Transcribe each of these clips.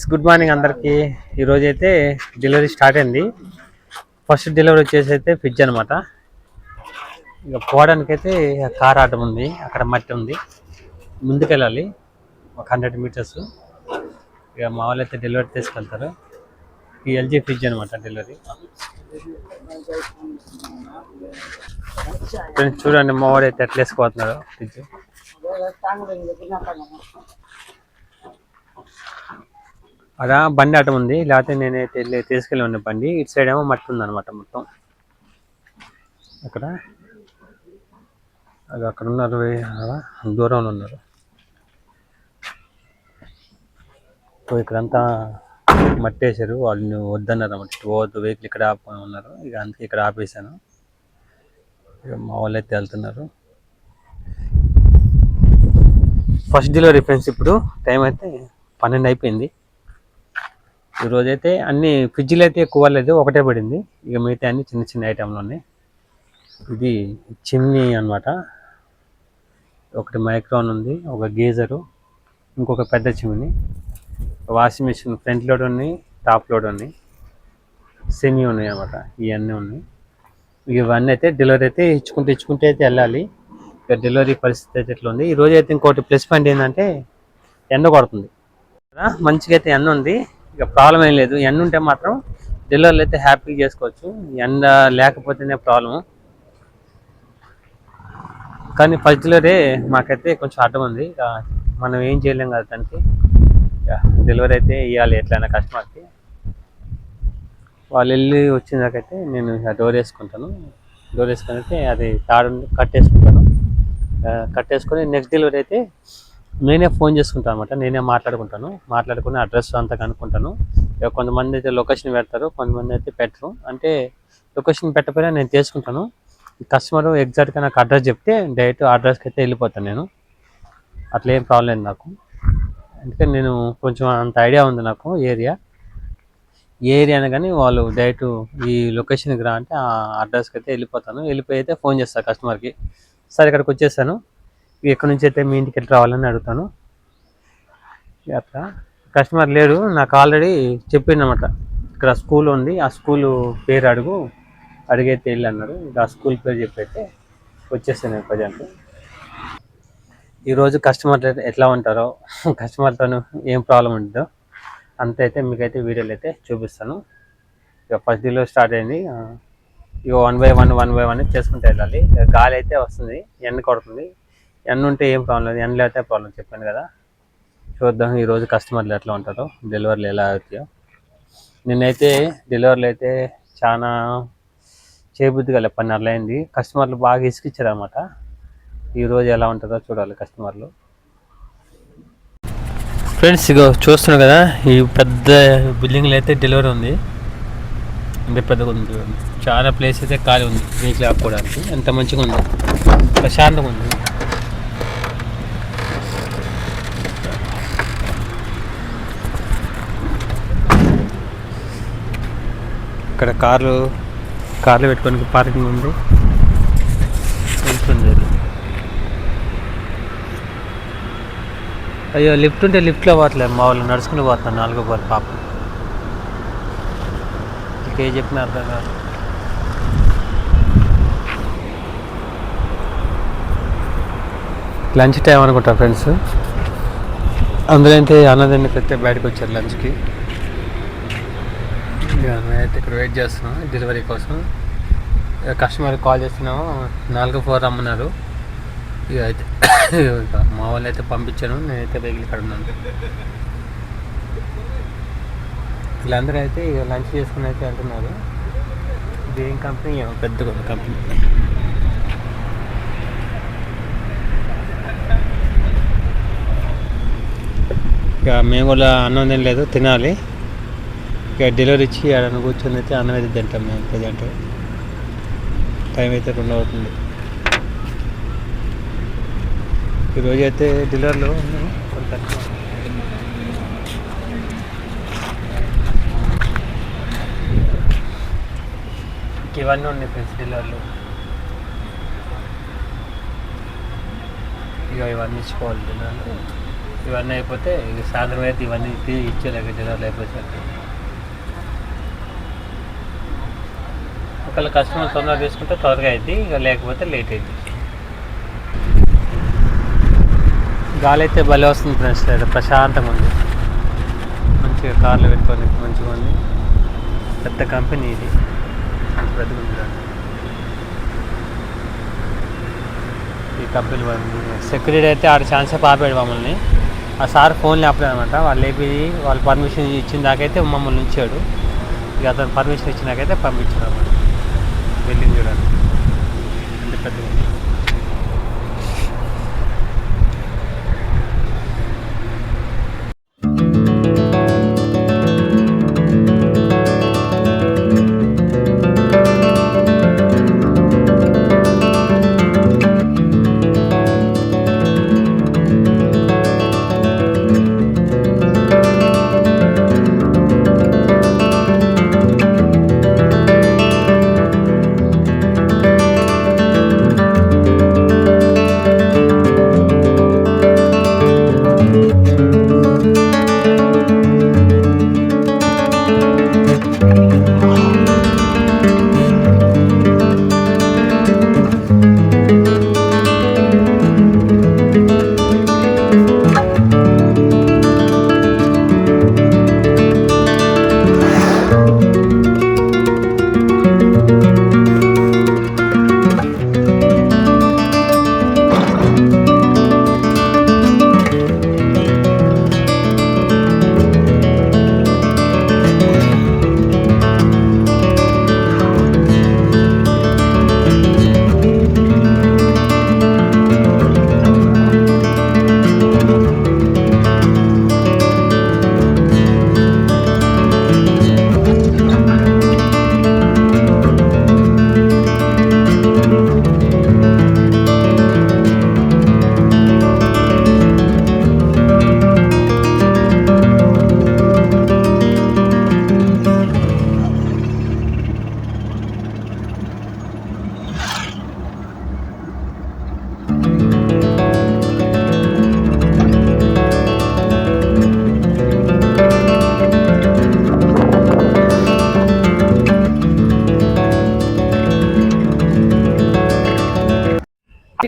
Good morning అందరికి. ఈరోజు అయితే డెలివరీ స్టార్ట్ అయింది. ఫస్ట్ డెలివరీ వచ్చేసి అయితే ఫ్రిడ్జ్ అనమాట. ఇక పోవడానికైతే కార్ ఆటం ఉంది, అక్కడ మట్టి ఉంది, ముందుకెళ్ళాలి ఒక 100 మీటర్స్. ఇక మా వాళ్ళు అయితే డెలివరీ తీసుకెళ్తారు. ఈ ఎల్జీ ఫ్రిడ్జ్ అనమాట డెలివరీ. చూడండి మా వాడు అయితే ఎట్లా వేసుకోపోతున్నాడు ఫ్రిడ్జ్. అలా బండి ఆటం ఉంది, లేకపోతే నేనైతే తీసుకెళ్ళి ఉండే బండి. ఇటు సైడ్ ఏమో మట్టి ఉంది అనమాట మొత్తం. అక్కడ అది అక్కడ ఉన్నారు, దూరంలో ఉన్నారు. ఇక్కడంతా మట్టి వేసారు, వాళ్ళు వద్దన్నారు అన్నమాట. పోవద్దు, వెహికల్ ఇక్కడ ఉన్నారు. ఇక అంతే ఇక్కడ ఆపేసాను. ఇక మా వాళ్ళు అయితే వెళ్తున్నారు. First delivery friends. ఇప్పుడు టైం అయితే 12 అయిపోయింది. ఈరోజైతే అన్ని ఫ్రిడ్జ్లు అయితే ఎక్కువ లేదు, ఒకటే పడింది. ఇక మిగతా అన్ని చిన్న చిన్న ఐటెంలు ఉన్నాయి. ఇది చిమ్నీ అనమాట. ఒకటి మైక్రోన్ ఉంది, ఒక గీజరు, ఇంకొక పెద్ద chimney, washing machine front load ఉన్నాయి, టాప్ లోడ్ ఉన్నాయి, సెమీ ఉన్నాయి అనమాట. ఇవన్నీ ఉన్నాయి. ఇవన్నీ అయితే డెలివరీ అయితే ఇచ్చుకుంటే అయితే వెళ్ళాలి. ఇక డెలివరీ పరిస్థితి అయితే ఎట్లా ఉంది. ఈరోజు అయితే ఇంకోటి ప్లస్ పాయింట్ ఏంటంటే ఎండ కొడుతుంది కదా, మంచిగా అయితే ఎండ ఉంది. ఇక ప్రాబ్లం ఏం లేదు. ఎండ ఉంటే మాత్రం డెలివరీలు అయితే హ్యాపీగా చేసుకోవచ్చు. ఎండ లేకపోతేనే ప్రాబ్లము. కానీ ఫస్ట్ డెలివరీ మాకైతే కొంచెం అడ్డం ఉంది. ఇక మనం ఏం చేయలేం కదా దానికి. ఇక డెలివరీ అయితే ఇవ్వాలి ఎట్లయినా కస్టమర్కి. వాళ్ళు వెళ్ళి వచ్చినాకైతే నేను డోర్ వేసుకుంటాను. డోర్ వేసుకొని అయితే అది తాడు కట్టేసుకుంటాను. కట్టేసుకొని నెక్స్ట్ డెలివరీ అయితే నేనే ఫోన్ చేసుకుంటాను అనమాట. నేనే మాట్లాడుకుని అడ్రస్ అంతా కనుక్కుంటాను. ఇక కొంతమంది అయితే లొకేషన్ పెడతారు, కొంతమంది అయితే పెట్టరు. అంటే లొకేషన్ పెట్టకపోయినా నేను చేసుకుంటాను. కస్టమర్ ఎగ్జాక్ట్గా నాకు అడ్రస్ చెప్తే డైరెక్ట్ అడ్రస్కి అయితే వెళ్ళిపోతాను నేను. అట్లా ఏం ప్రాబ్లం లేదు నాకు. అందుకని నేను కొంచెం అంత ఐడియా ఉంది నాకు ఏరియా అనగానే వాళ్ళు డైరెక్ట్ ఈ లొకేషన్కి రా అంటే ఆ అడ్రస్కి అయితే వెళ్ళిపోతాను. వెళ్ళిపోయి అయితే ఫోన్ చేస్తాను కస్టమర్కి. సరే ఇక్కడికి వచ్చేసాను, ఎక్కడి నుంచి అయితే మీ ఇంటికి వెళ్ళి రావాలని అడుగుతాను. అట్లా కస్టమర్ లేడు, నాకు ఆల్రెడీ చెప్పిందన్నమాట. ఇక్కడ స్కూల్ ఉంది, ఆ స్కూల్ పేరు అడిగైతే వెళ్ళి అన్నారు. ఇంకా ఆ స్కూల్ పేరు చెప్పైతే వచ్చేస్తాను నేను ప్రజెంట్. ఈరోజు కస్టమర్ ఎట్లా ఉంటారో, కస్టమర్తో ఏం ప్రాబ్లం ఉంటుందో అంత అయితే మీకైతే వీడియోలు అయితే చూపిస్తాను. ఇక ఫస్ట్ డేలో స్టార్ట్ అయింది. ఇక వన్ బై వన్ చేసుకుంటూ వెళ్ళాలి. గాలి అయితే వస్తుంది, ఎండ కొడుతుంది. ఎండ ఉంటే ఏం ప్రాబ్లం లేదు, ఎండ లేకపోతే ప్రాబ్లం చెప్పాను కదా. చూద్దాం ఈరోజు కస్టమర్లు ఎట్లా ఉంటారో, డెలివరీలు ఎలా అవుతాయో. నేనైతే డెలివరీలు అయితే చాలా చేయబుద్ది కదా, 12 అయింది. కస్టమర్లు బాగా ఇసుకిచ్చారు అనమాట. ఈరోజు ఎలా ఉంటుందో చూడాలి కస్టమర్లు. ఫ్రెండ్స్ ఇగో చూస్తున్నాను కదా, ఈ పెద్ద బిల్డింగ్లో అయితే డెలివరీ ఉంది. అంటే పెద్దగా ఉంది, చాలా ప్లేస్ అయితే ఖాళీ ఉంది వెహికల్ ఆపుకోవడానికి. ఎంత మంచిగా ఉంది, ప్రశాంతంగా ఉంది. ఇక్కడ కార్లు పెట్టుకోడానికి పార్కింగ్ ఉంది. అయ్యో లిఫ్ట్ ఉంటే లిఫ్ట్లో పోవట్లేదు, మా వాళ్ళు నడుచుకుని పోతున్నాను 4వ ఫ్లోర్ పాప. ఇంకే చెప్పిన అర్థం కాదు. లంచ్ టైం అనుకుంటా ఫ్రెండ్స్. అందులో అయితే అన్నదానికి అయితే బయటకు వచ్చారు లంచ్కి. అయితే ఇక్కడ వెయిట్ చేస్తున్నాం డెలివరీ కోసం. కస్టమర్ కాల్ చేస్తున్నాము, 4వ ఫ్లోర్ రమ్మన్నారు. ఇక అయితే మా వాళ్ళు అయితే పంపించాను, నేనైతే వెహికల్ ఇక్కడ ఉన్నాను. వీళ్ళందరూ అయితే ఇక లంచ్ చేసుకుని అయితే వెళ్తున్నారు. ఇది ఏం కంపెనీ, పెద్ద కంపెనీ. ఇక మేము కూడా అన్నం తినలేదు, తినాలి. ఇక డెలివరీ ఇచ్చి ఆడ కూర్చొని అయితే అన్నం అయితే తింటాం మేము ప్రజెంట్. టైం అయితే 2 అవుతుంది. ఈరోజు అయితే డెలివరీలో కొంత తక్కువ. ఇవన్నీ ఉన్నాయి ఫ్రెండ్స్ డెలివరీలో. ఇక ఇవన్నీ ఇచ్చుకోవాలి డెలివరీలో. ఇవన్నీ అయిపోతే ఇక సాయంత్రం అయితే ఇవన్నీ ఇచ్చేలేక డెలివరీ అయిపోతే ఒకవేళ కస్టమర్ తొందరగా తీసుకుంటే త్వరగా అవుతుంది, ఇక లేకపోతే లేట్ అవుతుంది. గాలి అయితే భలే వస్తుంది ఫ్రెండ్స్, లేదా ప్రశాంతంగా ఉంది, మంచిగా కార్లు పెట్టుకొని మంచిగా ఉంది. పెద్ద కంపెనీ ఇది, పెద్దగా ఈ కంపెనీ. సెక్యూరిటీ అయితే ఆడ ఛాన్సే ఆపాడు మమ్మల్ని. ఆ సార్ ఫోన్లో ఆపలేదన్నమాట. వాళ్ళు లేపి వాళ్ళు పర్మిషన్ ఇచ్చిన దాకైతే మమ్మల్ని ఉంచాడు. ఇక అతను పర్మిషన్ ఇచ్చినాకైతే పంపించాడు అన్నమాట బిల్డింగ్ చూడండి ఎంత పెద్దగా.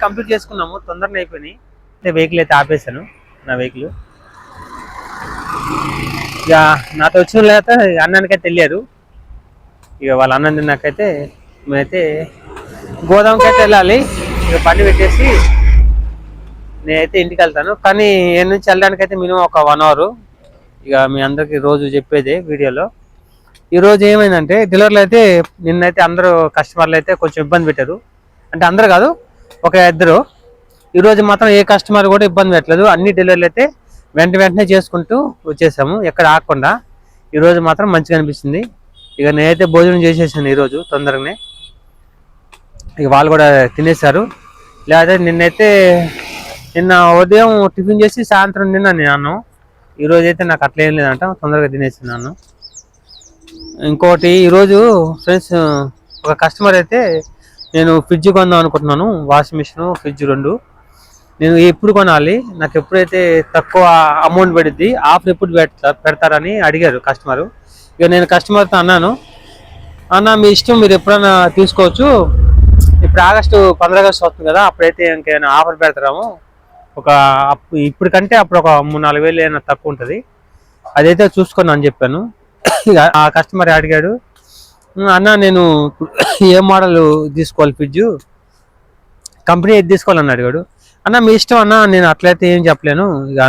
కంప్లీట్ చేసుకున్నాము, తొందరగా అయిపోయినాయి. వెహికల్ అయితే ఆపేసాను, నా వెహికల్. ఇక నాతో వచ్చిన లేకపోతే అన్నానికైతే వెళ్ళారు. ఇక వాళ్ళ అన్నం తిన్నాకైతే మేమైతే గోదాంకి అయితే వెళ్ళాలి. ఇక బండి పెట్టేసి నేనైతే ఇంటికి వెళ్తాను. కానీ ఏ నుంచి వెళ్ళడానికి అయితే మినిమం ఒక 1 అవర్. ఇక మీ అందరికి రోజు చెప్పేదే వీడియోలో. ఈరోజు ఏమైందంటే డీలర్లు అయితే నిన్నైతే అందరూ కస్టమర్లు అయితే కొంచెం ఇబ్బంది పెట్టారు. అంటే అందరు కాదు, ఒక 2. ఈరోజు మాత్రం ఏ కస్టమర్ కూడా ఇబ్బంది పెట్టలేదు. అన్ని డెలివరీలు అయితే వెంటనే చేసుకుంటూ వచ్చేసాము, ఎక్కడ ఆగకుండా. ఈరోజు మాత్రం మంచిగా అనిపిస్తుంది. ఇక నేనైతే భోజనం చేసేసాను ఈరోజు తొందరగానే. ఇక వాళ్ళు కూడా తినేశారు. లేదా నిన్న ఉదయం టిఫిన్ చేసి సాయంత్రం నేను అన్నం. ఈరోజు అయితే నాకు అట్లా ఏం లేదంట, తొందరగా తినేసినాను. ఇంకోటి ఈరోజు ఫ్రెండ్స్, ఒక కస్టమర్ అయితే నేను ఫ్రిడ్జ్ కొందాం అనుకుంటున్నాను, వాషింగ్ మిషన్, ఫ్రిడ్జ్ 2. నేను ఎప్పుడు కొనాలి, నాకు ఎప్పుడైతే తక్కువ అమౌంట్ పడుద్ది, ఆఫర్ ఎప్పుడు పెడతారని అడిగారు కస్టమరు. ఇక నేను కస్టమర్తో అన్నాను, అన్న మీ ఇష్టం, మీరు ఎప్పుడైనా తీసుకోవచ్చు. ఇప్పుడు ఆగస్టు 15 ఆగస్టు వస్తుంది కదా, అప్పుడైతే ఇంకేమైనా ఆఫర్ పెడతాము. ఇప్పటికంటే అప్పుడు ఒక 3-4 వేలు అయినా తక్కువ ఉంటుంది, అదైతే చూసుకున్నా అని చెప్పాను. ఆ కస్టమర్ అడిగాడు, అన్న నేను ఏ మోడల్ తీసుకోవాలి, ఫ్రిడ్జ్ కంపెనీ ఏది తీసుకోవాలని అడిగాడు. అన్న మీ ఇష్టం అన్న, నేను అట్లయితే ఏం చెప్పలేను. ఇక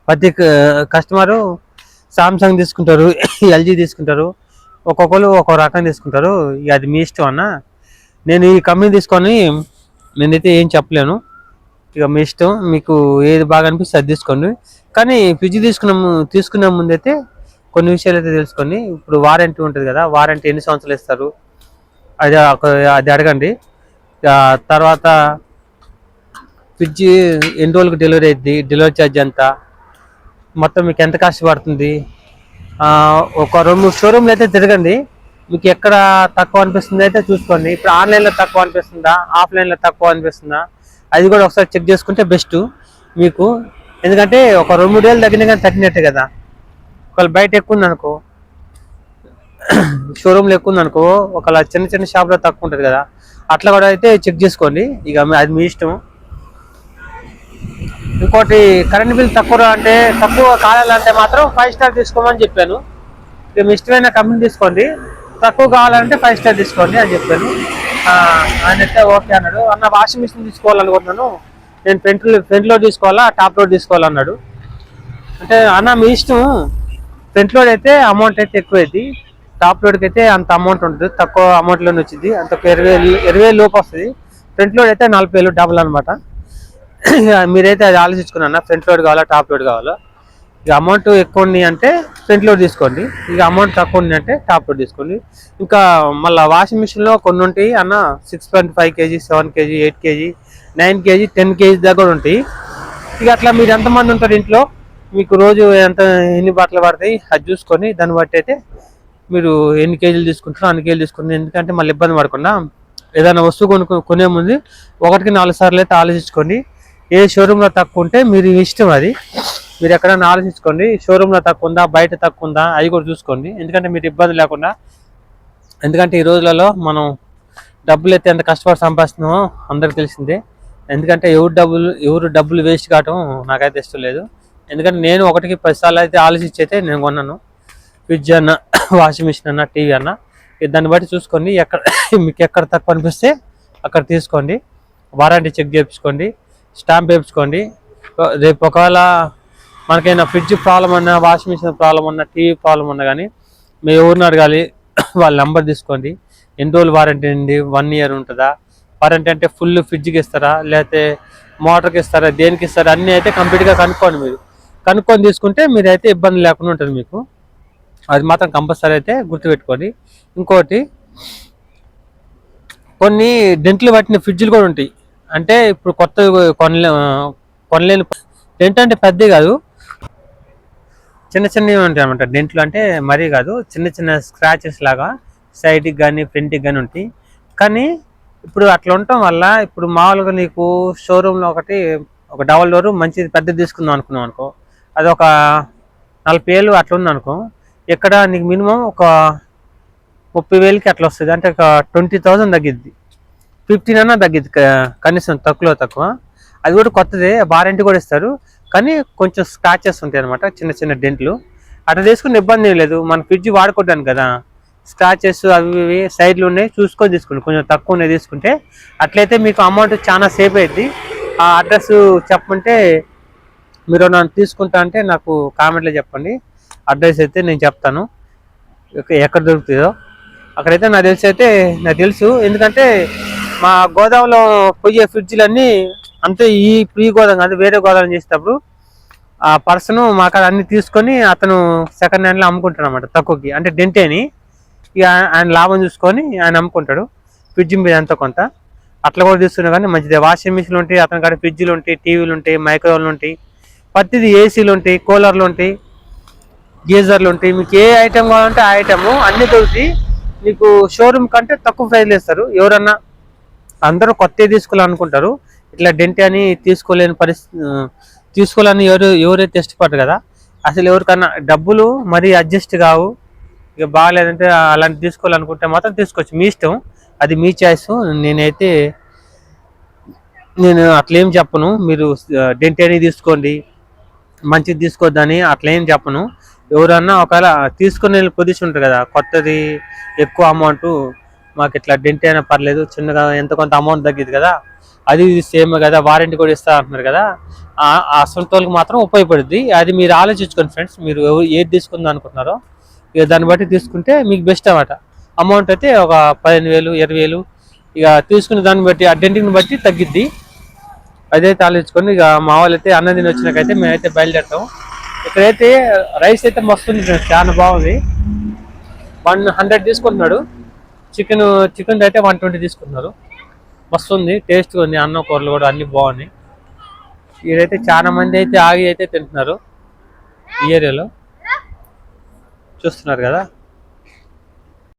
ప్రతి కస్టమరు సామ్సంగ్ తీసుకుంటారు, ఎల్జీ తీసుకుంటారు, ఒక్కొక్కరు ఒక్కొక్క రకం తీసుకుంటారు. ఇక అది మీ ఇష్టం అన్న, నేను ఈ కంపెనీ తీసుకొని నేనైతే ఏం చెప్పలేను. ఇక మీ ఇష్టం, మీకు ఏది బాగా అనిపిస్తే అది తీసుకోండి. కానీ ఫ్రిడ్జ్ తీసుకునే ముందైతే కొన్ని విషయాలు అయితే తెలుసుకొని, ఇప్పుడు వారంటీ ఉంటుంది కదా, వారంటీ ఎన్ని సంవత్సరాలు ఇస్తారు అది అడగండి. తర్వాత ఫ్రిడ్జ్ ఎన్ని రోజులకు డెలివరీ అవుతుంది, డెలివరీ ఛార్జ్ ఎంత, మొత్తం మీకు ఎంత కాస్ట్ పడుతుంది. ఒక 2-3 షోరూమ్లు అయితే తిరగండి, మీకు ఎక్కడ తక్కువ అనిపిస్తుంది అయితే చూసుకోండి. ఇప్పుడు ఆన్లైన్లో తక్కువ అనిపిస్తుందా, ఆఫ్లైన్లో తక్కువ అనిపిస్తుందా, అది కూడా ఒకసారి చెక్ చేసుకుంటే బెస్ట్ మీకు. ఎందుకంటే ఒక 2-3 వేలు తగ్గినా కానీ తగ్గినట్టే కదా. ఒకవేళ బయట ఎక్కువ ఉంది అనుకో, షోరూమ్లో ఎక్కువ ఉంది అనుకో, ఒకవేళ చిన్న చిన్న షాప్లో తక్కువ ఉంటుంది కదా, అట్లా కూడా అయితే చెక్ చేసుకోండి. ఇక అది మీ ఇష్టం. ఇంకోటి కరెంట్ బిల్ తక్కువ కావాలంటే మాత్రం 5 స్టార్ తీసుకోమని చెప్పాను. ఇక మీ ఇష్టమైన కంపెనీ తీసుకోండి, తక్కువ కావాలంటే 5 స్టార్ తీసుకోండి అని చెప్పాను. ఆయన అయితే ఓకే అన్నాడు. అన్న వాషింగ్ మిషన్ తీసుకోవాలనుకుంటున్నాను, నేను ఫ్రంట్ లోడ్ తీసుకోవాలా టాప్ లోడ్ తీసుకోవాలన్నాడు. అంటే అన్న మీ ఇష్టం, ఫ్రంట్ లోడ్ అయితే అమౌంట్ అయితే ఎక్కువ అయింది, టాప్ లోడ్కి అయితే అంత అమౌంట్ ఉంటుంది, తక్కువ అమౌంట్లోనే వచ్చింది, అంత 20,000 లోపు వస్తుంది. ఫ్రంట్ లోడ్ అయితే 40,000 డబుల్ అనమాట. మీరైతే అది ఆలోచించుకున్నా, ఫ్రంట్ లోడ్ కావాలా టాప్ లోడ్ కావాలా. ఇక అమౌంట్ ఎక్కువ ఉంది అంటే ఫ్రంట్ లోడ్ తీసుకోండి, ఇక అమౌంట్ తక్కువ ఉంది అంటే టాప్ లోడ్ తీసుకోండి. ఇంకా మళ్ళీ వాషింగ్ మిషన్లో కొన్ని ఉంటాయి అన్న, 6.5 kg, 7 kg, 8 kg, 9 kg, 10 kg దగ్గర కూడా ఉంటాయి. ఇక అట్లా మీరు ఎంతమంది ఉంటారు ఇంట్లో, మీకు రోజు ఎన్ని బట్టలు పడతాయి అది చూసుకొని దాన్ని బట్టి అయితే మీరు ఎన్ని కేజీలు తీసుకుంటారో అన్ని కేజీలు తీసుకుని, ఎందుకంటే మళ్ళీ ఇబ్బంది పడకుండా ఏదైనా వస్తువు కొనే ముందు 1-4 సార్లు అయితే ఆలోచించుకోండి. ఏ షోరూంలో తక్కువ ఉంటే మీరు ఇష్టం, అది మీరు ఎక్కడైనా ఆలోచించుకోండి. షోరూంలో తక్కువ ఉందా, బయట తక్కువ ఉందా, అవి కూడా చూసుకోండి, ఎందుకంటే మీరు ఇబ్బంది లేకుండా. ఎందుకంటే ఈ రోజులలో మనం డబ్బులు అయితే ఎంత కష్టపడి సంపాదిస్తున్నామో అందరికి తెలిసిందే. ఎందుకంటే ఎవరు డబ్బులు వేస్ట్ కావటం నాకైతే ఇష్టం లేదు. ఎందుకంటే నేను 1-10 సార్లు అయితే ఆలోచించి అయితే నేను కొన్నాను. ఫ్రిడ్జ్ అన్న, వాషింగ్ మిషన్ అన్న, టీవీ అన్న, దాన్ని బట్టి చూసుకోండి. మీకు ఎక్కడ తక్కువ అనిపిస్తే అక్కడ తీసుకోండి. వారంటీ చెక్ చేయించుకోండి, స్టాంప్ వేయించుకోండి. రేపు ఒకవేళ మనకైనా ఫ్రిడ్జ్ ప్రాబ్లం అన్నా, వాషింగ్ మిషన్ ప్రాబ్లం అన్నా, టీవీ ప్రాబ్లం అన్నా కానీ మీ ఎవరిని అడగాలి, వాళ్ళ నెంబర్ తీసుకోండి. ఎన్ని రోజులు వారంటీ అండి, 1 year ఉంటుందా, వారంటీ అంటే ఫుల్ ఫ్రిడ్జ్కి ఇస్తారా, లేకపోతే మోటార్కి ఇస్తారా, దేనికి ఇస్తారా, అన్నీ అయితే కంప్లీట్గా కనుక్కోండి. మీరు కనుక్కొని తీసుకుంటే మీరైతే ఇబ్బంది లేకుండా ఉంటుంది మీకు. అది మాత్రం కంపల్సరీ అయితే గుర్తుపెట్టుకోండి. ఇంకోటి, కొన్ని డెంట్లు పట్టిన ఫ్రిడ్జ్లు కూడా ఉంటాయి. అంటే ఇప్పుడు కొత్త కొనలేని డెంట్ అంటే పెద్దవి కాదు, చిన్న చిన్నవి ఉంటాయి అనమాట. డెంట్లు అంటే మరీ కాదు, చిన్న చిన్న స్క్రాచెస్ లాగా సైడ్కి కానీ ఫ్రంట్కి కానీ ఉంటాయి. కానీ ఇప్పుడు అట్లా ఉండటం వల్ల, ఇప్పుడు మామూలుగా నీకు షోరూంలో ఒక డబల్ డోరు మంచిది పెద్దది తీసుకుందాం అనుకున్నాం అనుకో, అది ఒక 40,000 అట్లా ఉంది అనుకో, ఇక్కడ నీకు మినిమం ఒక 30,000కి అట్లా వస్తుంది. అంటే ఒక 20,000 తగ్గిద్ది, 15 అన్నా తగ్గిద్ది కనీసం, తక్కువ. అది కూడా కొత్తదే, వారంటీ కూడా ఇస్తారు, కానీ కొంచెం స్క్రాచెస్ ఉంటాయి అనమాట, చిన్న చిన్న డెంట్లు. అట్లా తీసుకుని ఇబ్బంది ఏం లేదు, మన ఫ్రిడ్జ్ వాడుకోవడానికి కదా. స్క్రాచెస్ అవి సైడ్లు ఉన్నాయి, చూసుకొని తీసుకోండి, కొంచెం తక్కువ ఉన్నాయి తీసుకుంటే. అట్లయితే మీకు అమౌంట్ చాలా సేవ్ అయింది. ఆ అడ్రస్ చెప్పమంటే, మీరు నన్ను తీసుకుంటా అంటే నాకు కామెంట్లో చెప్పండి, అడ్రస్ అయితే నేను చెప్తాను ఎక్కడ దొరుకుతుందో. అక్కడైతే నాకు తెలుసు, ఎందుకంటే మా గోదాంలో పోయే ఫ్రిడ్జ్లన్నీ అంతే, ఈ ప్రీ గోదాం కాదు, వేరే గోదాం చేసేటప్పుడు ఆ పర్సన్ మా కాడ అన్ని తీసుకొని అతను సెకండ్ హ్యాండ్లో అమ్ముకుంటాడు అనమాట, తక్కువకి. అంటే డెంటేని ఇక ఆయన లాభం చూసుకొని ఆయన అమ్ముకుంటాడు, ఫ్రిడ్జ్ మీద ఎంతో కొంత. అట్లా కూడా తీసుకున్నా కానీ మంచిదే. వాషింగ్ మిషన్లు ఉంటాయి అతని కాడ, ఫ్రిడ్జ్లు ఉంటాయి, టీవీలు ఉంటాయి, మైక్రోవేవ్లు ఉంటాయి, ప్రతిదీ, ఏసీలు ఉంటాయి, కూలర్లు ఉంటాయి, గీజర్లు ఉంటాయి. మీకు ఏ ఐటెం కావాలంటే ఆ ఐటమ్ అన్ని దొరుకుతాయి. మీకు షోరూమ్ కంటే తక్కువ ప్రైజ్లు ఇస్తారు. ఎవరన్నా అందరూ కొత్త తీసుకోవాలనుకుంటారు, ఇట్లా డెంట్ అని తీసుకోలేని తీసుకోవాలని ఎవరైతే ఇష్టపడరు కదా, అసలు ఎవరికన్నా డబ్బులు మరీ అడ్జస్ట్ కావు, ఇక బాగాలేదంటే అలాంటి తీసుకోవాలనుకుంటే మాత్రం తీసుకోవచ్చు, మీ ఇష్టం, అది మీ చాయిస్. నేను అట్లేం చెప్పను, మీరు డెంట్ అని తీసుకోండి, మంచిది తీసుకోవద్దని అట్లేం చెప్పను. ఎవరన్నా ఒకవేళ తీసుకునే పొజిషన్ ఉంటుంది కదా, కొత్తది ఎక్కువ అమౌంట్, మాకు ఇట్లా డెంట్ అయినా పర్లేదు, చిన్నగా ఎంత కొంత అమౌంట్ తగ్గిద్ది కదా, అది సేమ్ కదా, వారంటీ కూడా ఇస్తా అంటున్నారు కదా, ఆ సొంత వాళ్ళకి మాత్రం ఉపయోగపడుద్ది. అది మీరు ఆలోచించుకోండి ఫ్రెండ్స్, మీరు ఏది తీసుకుందాం అనుకుంటున్నారో ఇక దాన్ని బట్టి తీసుకుంటే మీకు బెస్ట్ అన్నమాట. అమౌంట్ అయితే ఒక 15,000, 20,000 ఇక తీసుకునే దాన్ని బట్టి, ఆ డెంటింగ్ని బట్టి తగ్గిద్ది. అదైతే ఆలోచించుకొని ఇక మా వాళ్ళు అయితే అన్నం తిని వచ్చినాకైతే మేమైతే బయలుదేరుతాం. ఇక్కడైతే రైస్ అయితే మస్తుంది, చాలా బాగుంది. 100 తీసుకుంటున్నాడు, చికెన్ అయితే 120 తీసుకుంటున్నారు. మస్తుంది, టేస్ట్గా ఉంది, అన్నం కూరలు కూడా అన్నీ బాగున్నాయి. ఇదైతే చాలా మంది అయితే ఆగి అయితే తింటున్నారు ఈ ఏరియాలో, చూస్తున్నారు కదా.